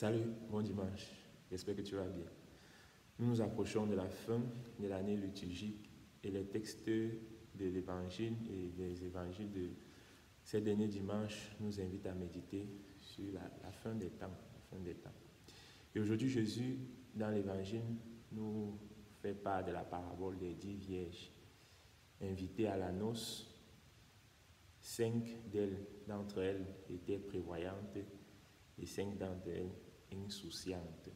Salut, bon dimanche, j'espère que tu vas bien. Nous nous approchons de la fin de l'année liturgique et les textes de l'évangile et des évangiles de ces derniers dimanches nous invitent à méditer sur la fin des temps. Et aujourd'hui, Jésus, dans l'évangile, nous fait part de la parabole des 10 vierges invitées à la noce. 5 d'entre elles étaient prévoyantes et 5 d'entre elles insouciantes.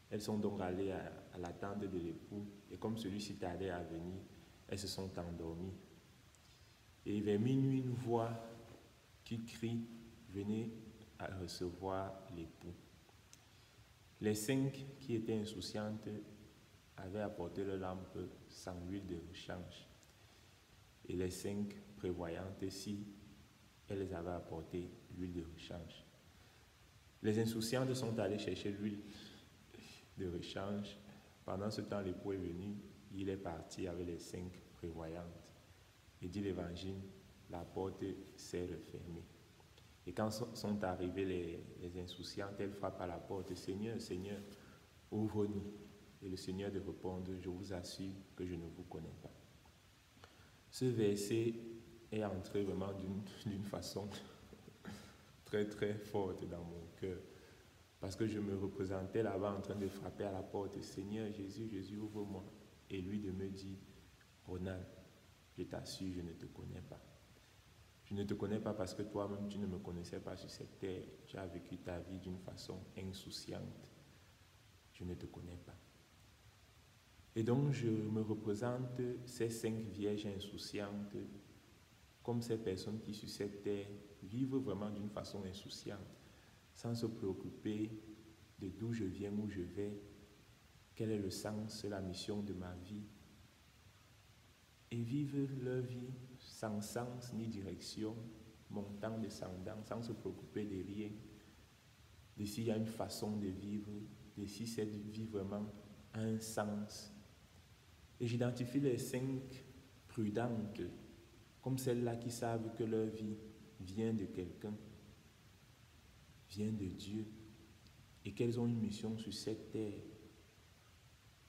Elles sont donc allées à la tente de l'époux et comme celui-ci tardait à venir, elles se sont endormies. Et vers minuit, une voix qui crie « Venez à recevoir l'époux ». Les 5 qui étaient insouciantes avaient apporté leur lampe sans huile de rechange. Et les 5 prévoyantes, si elles avaient apporté l'huile de rechange. Les insouciantes sont allées chercher l'huile de rechange. Pendant ce temps, l'époux est venu, il est parti avec les 5 prévoyantes. Et dit l'évangile, la porte s'est refermée. Et quand sont arrivées les insouciantes, elles frappent à la porte, Seigneur, Seigneur, ouvre-nous. Et le Seigneur de répondre, je vous assure que je ne vous connais pas. Ce verset est entré vraiment d'une façon très très forte dans mon cœur. Parce que je me représentais là-bas en train de frapper à la porte. Seigneur Jésus, Jésus, ouvre-moi. Et lui de me dire, Ronald, je t'assure, je ne te connais pas. Je ne te connais pas parce que toi-même, tu ne me connaissais pas sur cette terre. Tu as vécu ta vie d'une façon insouciante. Je ne te connais pas. Et donc, je me représente ces 5 vierges insouciantes comme ces personnes qui, sur cette terre, vivent vraiment d'une façon insouciante, sans se préoccuper de d'où je viens, où je vais, quel est le sens, la mission de ma vie, et vivent leur vie sans sens ni direction, montant, descendant, sans se préoccuper de rien, de s'il y a une façon de vivre, de si cette vie vraiment a un sens. Et j'identifie les 5 prudentes comme celles-là qui savent que leur vie vient de quelqu'un, vient de Dieu, et qu'elles ont une mission sur cette terre,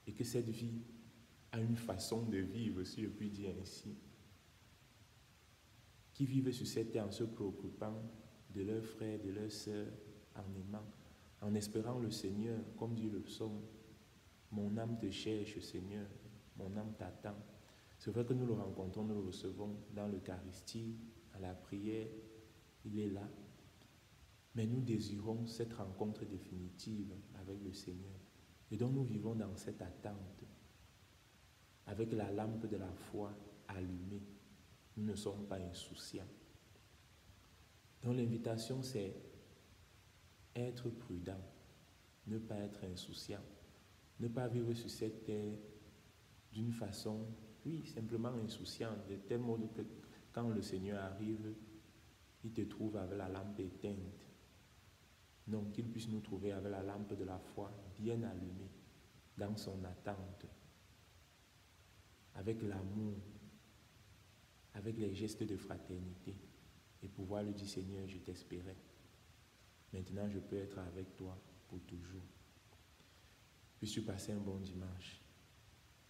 et que cette vie a une façon de vivre, si je puis dire ainsi, qui vivent sur cette terre en se préoccupant de leurs frères, de leurs sœurs, en aimant, en espérant le Seigneur, comme dit le psaume, « Mon âme te cherche, Seigneur, mon âme t'attend ». C'est vrai que nous le rencontrons, nous le recevons dans l'Eucharistie, à la prière, il est là. Mais nous désirons cette rencontre définitive avec le Seigneur. Et donc nous vivons dans cette attente, avec la lampe de la foi allumée. Nous ne sommes pas insouciants. Donc l'invitation, c'est être prudent, ne pas être insouciant, ne pas vivre sur cette terre d'une façon, oui, simplement insouciante, de tel mode que quand le Seigneur arrive, il te trouve avec la lampe éteinte. Non, qu'il puisse nous trouver avec la lampe de la foi bien allumée, dans son attente, avec l'amour, avec les gestes de fraternité, et pouvoir lui dire, Seigneur, je t'espérais. Maintenant, je peux être avec toi pour toujours. Puisses-tu passer un bon dimanche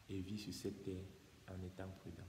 et vis sur cette terre en étant prudent.